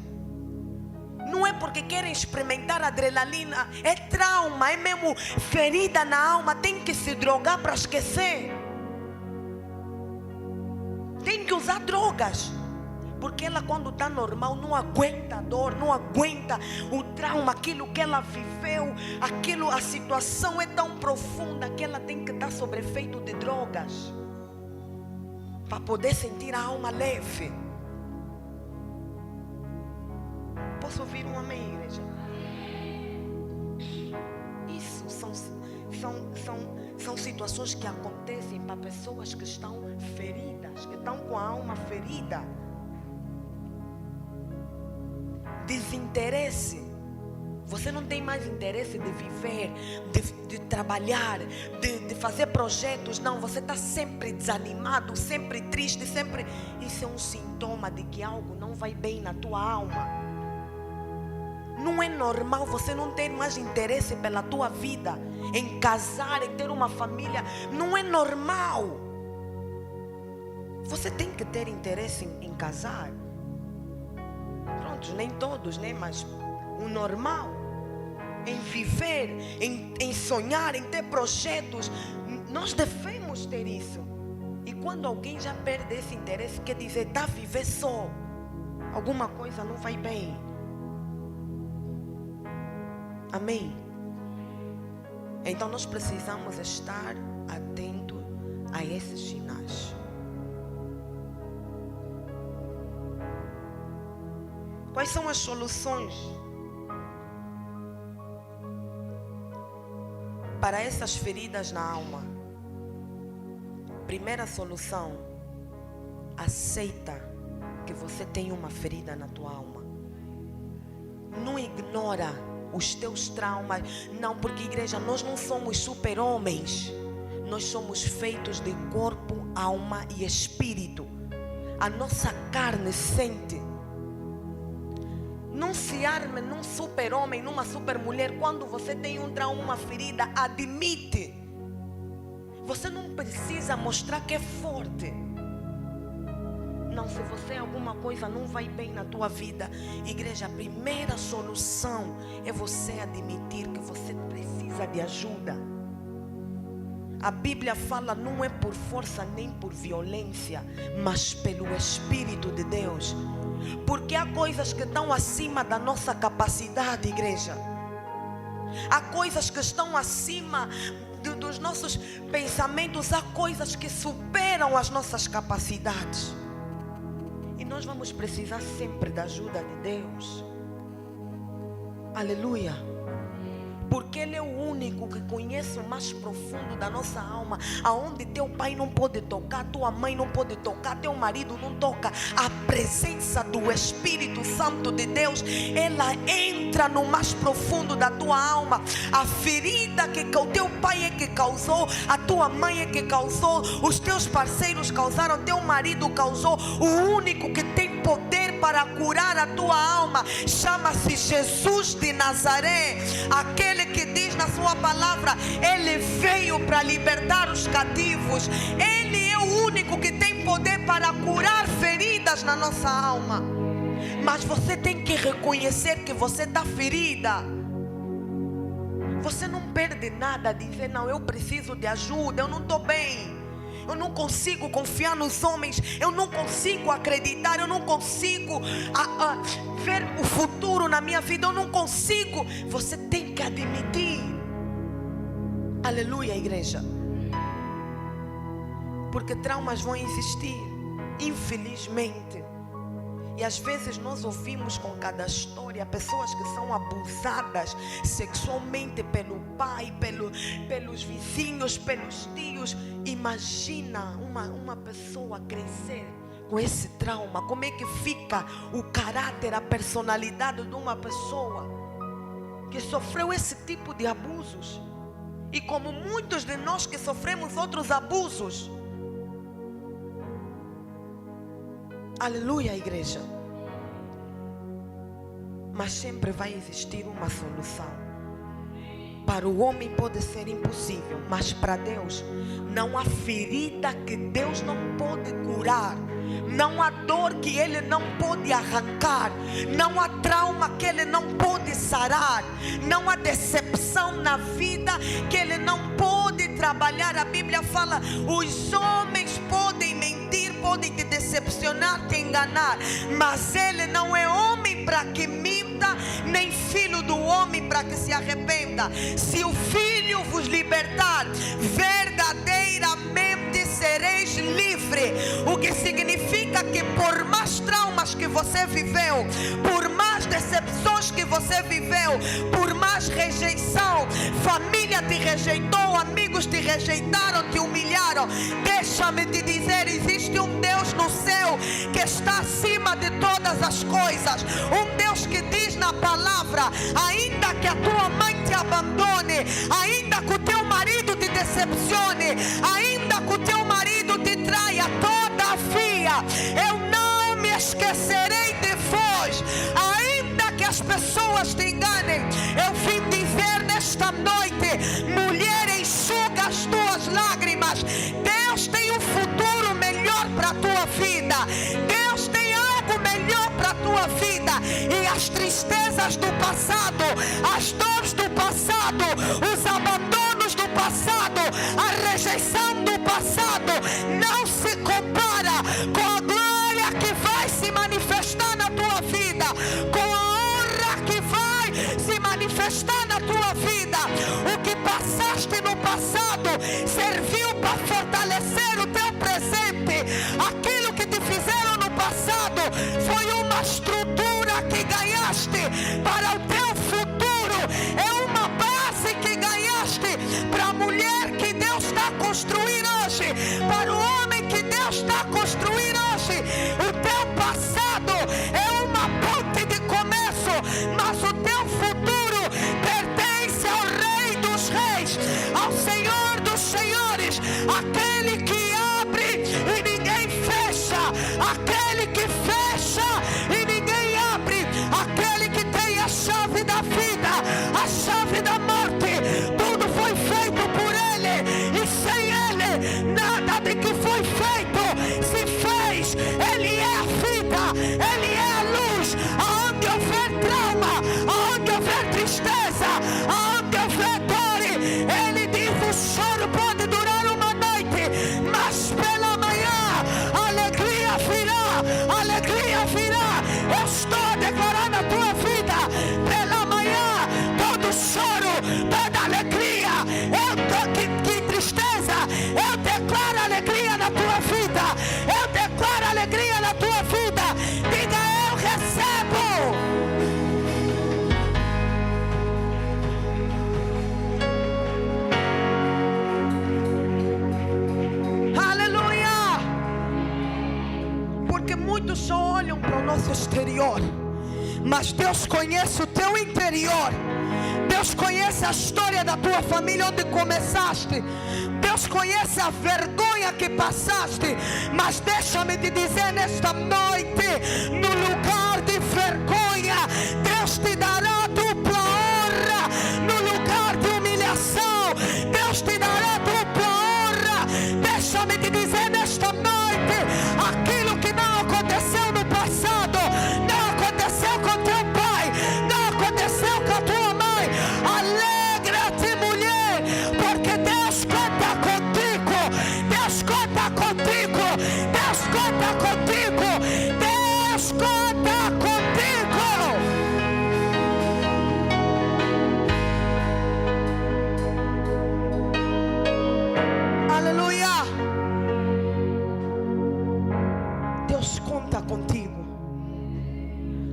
Não é porque querem experimentar adrenalina, é trauma, é mesmo ferida na alma. Tem que se drogar para esquecer. Tem que usar drogas. Porque ela, quando está normal, não aguenta a dor, não aguenta o trauma, aquilo que ela viveu, a situação é tão profunda que ela tem que estar sob efeito de drogas para poder sentir a alma leve. Posso ouvir um amém, igreja? Isso são situações que acontecem para pessoas que estão feridas, que estão com a alma ferida. Desinteresse. Você não tem mais interesse de viver, de trabalhar, de fazer projetos. Não, você está sempre desanimado, sempre triste, sempre. Isso é um sintoma de que algo não vai bem na tua alma. Não é normal você não ter mais interesse pela tua vida, em casar, em ter uma família. Não é normal. Você tem que ter interesse em casar. Pronto, nem todos, né? Mas o normal, em viver, em sonhar, em ter projetos. Nós devemos ter isso. E quando alguém já perde esse interesse, quer dizer, está a viver só, alguma coisa não vai bem. Amém? Então nós precisamos estar atentos a esses sinais. Quais são as soluções para essas feridas na alma? Primeira solução: aceita que você tem uma ferida na tua alma. Não ignora os teus traumas. Não, porque, igreja, nós não somos super-homens. Nós somos feitos de corpo, alma e espírito. A nossa carne sente. Não se arme num super-homem, numa super-mulher. Quando você tem um trauma, uma ferida, admite. Você não precisa mostrar que é forte. Não, se você alguma coisa não vai bem na tua vida, igreja, a primeira solução é você admitir que você precisa de ajuda. A Bíblia fala, não é por força nem por violência, mas pelo Espírito de Deus. Porque há coisas que estão acima da nossa capacidade, igreja. Há coisas que estão acima dos nossos pensamentos. Há coisas que superam as nossas capacidades. E nós vamos precisar sempre da ajuda de Deus. Aleluia. Porque Ele é o único que conhece o mais profundo da nossa alma. Aonde teu pai não pode tocar, tua mãe não pode tocar, teu marido não toca. A presença do Espírito Santo de Deus, ela entra no mais profundo da tua alma. A ferida que o teu pai é que causou, a tua mãe é que causou, os teus parceiros causaram, teu marido causou. O único que tem poder para curar a tua alma chama-se Jesus de Nazaré. Aquele que diz na sua palavra, Ele veio para libertar os cativos. Ele é o único que tem poder para curar feridas na nossa alma. Mas você tem que reconhecer que você está ferida. Você não perde nada a dizer, não, eu preciso de ajuda, eu não estou bem. Eu não consigo confiar nos homens. Eu não consigo acreditar. Eu não consigo ver o futuro na minha vida. Eu não consigo. Você tem que admitir. Aleluia, igreja. Porque traumas vão existir, infelizmente. E às vezes nós ouvimos com cada história pessoas que são abusadas sexualmente pelo pai, pelos vizinhos, pelos tios. Imagina uma pessoa crescer com esse trauma. Como é que fica o caráter, a personalidade de uma pessoa que sofreu esse tipo de abusos? E como muitos de nós que sofremos outros abusos. Aleluia, igreja. Mas sempre vai existir uma solução. Para o homem pode ser impossível, mas para Deus não há ferida que Deus não pode curar. Não há dor que Ele não pode arrancar. Não há trauma que Ele não pode sarar. Não há decepção na vida que Ele não pode trabalhar. A Bíblia fala: os homens podem mentir, podem te decepcionar, te enganar, mas Ele não é homem para que minta, nem filho do homem para que se arrependa. Se o Filho vos libertar, verdadeiramente sereis livre. O que significa que por mais traumas que você viveu, por mais decepções que você viveu, por mais rejeição, família te rejeitou, amigos te rejeitaram, te humilharam, deixa-me te dizer, existe um Deus no céu que está acima de todas as coisas. Um Deus que diz na palavra: ainda que a tua mãe te abandone, ainda que o teu marido te decepcione, ainda que o teu marido te traia, todavia eu não me esquecerei de vós. Ainda que as pessoas te enganem, eu vim dizer nesta noite: mulher, enxuga as tuas lágrimas. Deus tem um futuro melhor para a tua vida. Deus tem algo melhor para a tua vida. E as tristezas do passado, as dores do passado, os abandonos do passado, a rejeição do passado não se compara com a glória que vai se manifestar na tua vida, com a honra que vai se manifestar na tua vida. O que passaste no passado serviu para fortalecer o teu presente. Aquilo que te fizeram no passado foi uma estrutura que ganhaste para o teu futuro. É uma base que ganhaste para a mulher que Deus está a construir hoje, para o homem que Deus está a construir hoje. O teu passado é uma ponte de começo, mas o teu futuro pertence ao Rei dos Reis, ao Senhor dos Senhores, aquele que abre e ninguém fecha, aquele que fecha e ninguém abre, aquele que tem a chave da vida, a chave da morte. Tudo foi feito por Ele, e sem Ele nada de que foi feito se fez. Ele é a vida, Ele é a luz. Aonde houver trauma, aonde houver tristeza, aonde houver dor, Ele diz: o choro pode durar uma noite, mas pela manhã a alegria virá, a alegria virá. Eu estou declarando a tua vida: pela manhã todo choro, toda alegria, que tristeza, eu declaro alegria na tua vida, eu declaro alegria na tua vida. Diga: eu recebo. Aleluia! Porque muitos só olham para o nosso exterior, mas Deus conhece o teu interior. Deus conhece a história da tua família, onde começaste. Deus conhece a vergonha que passaste. Mas deixa-me te dizer nesta noite: no lugar de vergonha, Deus te dará dupla honra. No lugar de humilhação, Deus te dará dupla honra. Deixa-me te dizer nesta noite: aquilo que não aconteceu no passado, não aconteceu com teu pai, não aconteceu com a tua mãe. Alegra-te, mulher, porque Deus conta contigo. Deus conta contigo. Deus conta contigo. Deus conta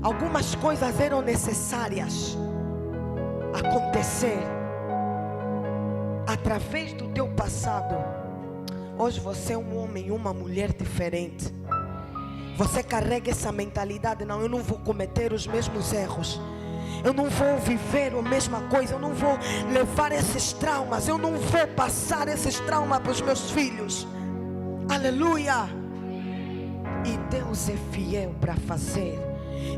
algumas coisas eram necessárias acontecer através do teu passado. Hoje você é um homem e uma mulher diferente. Você carrega essa mentalidade: não, eu não vou cometer os mesmos erros, eu não vou viver a mesma coisa, eu não vou levar esses traumas, eu não vou passar esses traumas para os meus filhos. Aleluia! E Deus é fiel para fazer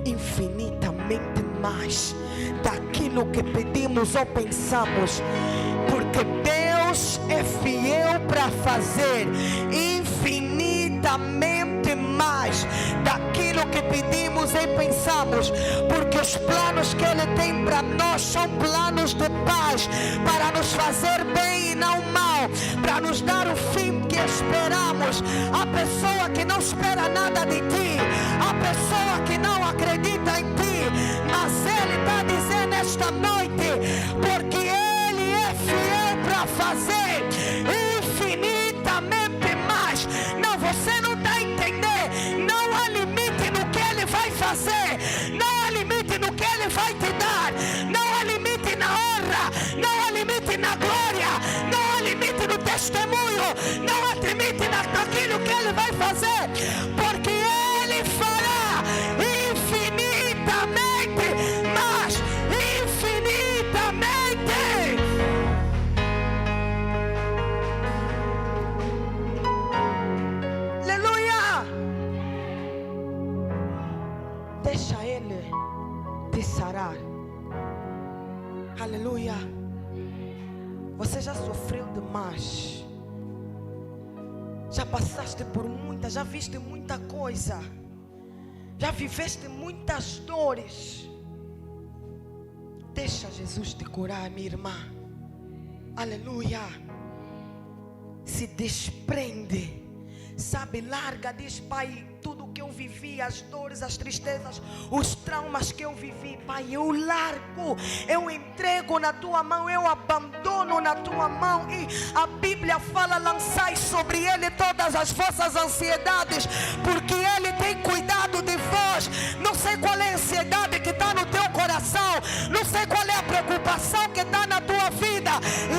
infinitamente mais daquilo que pedimos ou pensamos, porque Deus é fiel para fazer infinitamente mais daquilo que pedimos e pensamos, porque os planos que Ele tem para nós são planos de paz, para nos fazer bem e não mal, para nos dar o fim que esperamos. A pessoa que não espera nada de ti, a pessoa que não acredita em ti, mas Ele está dizendo nesta noite, porque Ele é fiel para fazer infinitamente mais. Não, você não está entendendo. Não há limite no que Ele vai fazer, não há limite no que Ele vai te dar, não há limite na honra, não há limite na glória, não há limite no testemunho, não há limite naquilo que Ele vai fazer, porque Ele fará infinitamente mais, infinitamente. Aleluia! Deixa Ele te sarar. Aleluia! Você já sofreu demais, já passaste por muita, já viste muita coisa, já viveste muitas dores. Deixa Jesus te curar, minha irmã. Aleluia! Se desprende, sabe, larga, diz: Pai, tudo que eu vivi, as dores, as tristezas, os traumas que eu vivi, Pai, eu largo, eu entrego na Tua mão, eu abandono na Tua mão. E a Bíblia fala: lançai sobre Ele todas as vossas ansiedades, porque Ele tem cuidado de vós. Não sei qual é a ansiedade que está no teu coração, não sei qual é a preocupação que está na tua vida.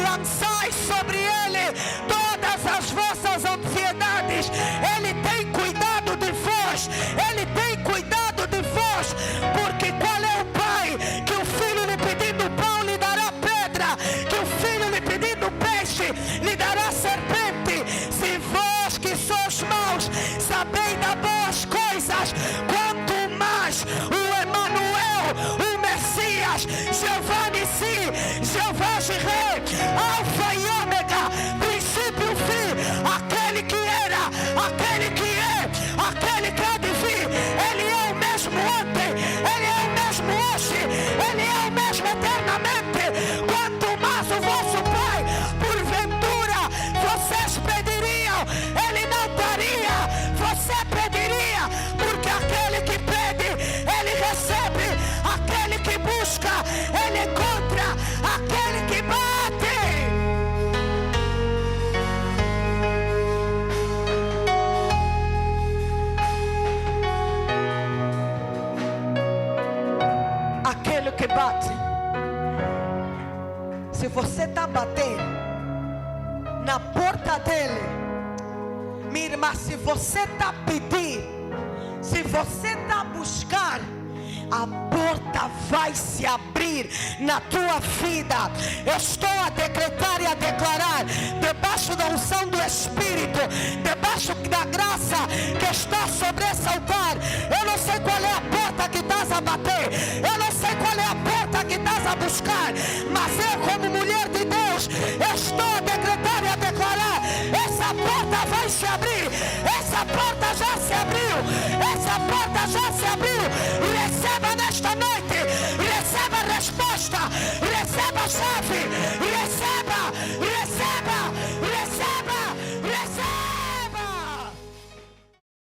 Lançai sobre Ele todas as vossas ansiedades. Ele tem cuidado de vós, Ele tem cuidado de vós, porque qual é o pai que o filho lhe pedindo pão lhe dará pedra, que o filho lhe pedindo peixe lhe dará serpente? Se vós que sois maus sabeis dar boas coisas, quanto mais o Emanuel, o Messias, Jeová Nissi, Jeová Jireh, Alfa e Ômega, princípio e fim, aquele que era, aquele que é, aquele que há de vir. Ele é o mesmo ontem, Ele é o mesmo hoje, Ele é o mesmo eternamente. Quanto mais o vosso Pai, porventura, vocês pediriam, Ele não daria, você pediria, porque aquele que pede, Ele recebe, aquele que busca, Ele encontra, aquele que bate. Aquele que bate. Se você está batendo na porta dele, minha irmã, se você está pedindo, se você está buscando, a porta vai se abrir na tua vida. Eu estou a decretar e a declarar, debaixo da unção do Espírito, debaixo da graça que está sobre esse altar. Eu não sei qual é a porta que estás a bater, eu não sei qual é a porta que estás a buscar, mas eu, como mulher de Deus, eu estou a decretar e a declarar: essa porta vai se abrir, essa porta já se abriu, essa porta já se abriu. Receba nesta noite, receba a resposta, receba a chave, receba, receba.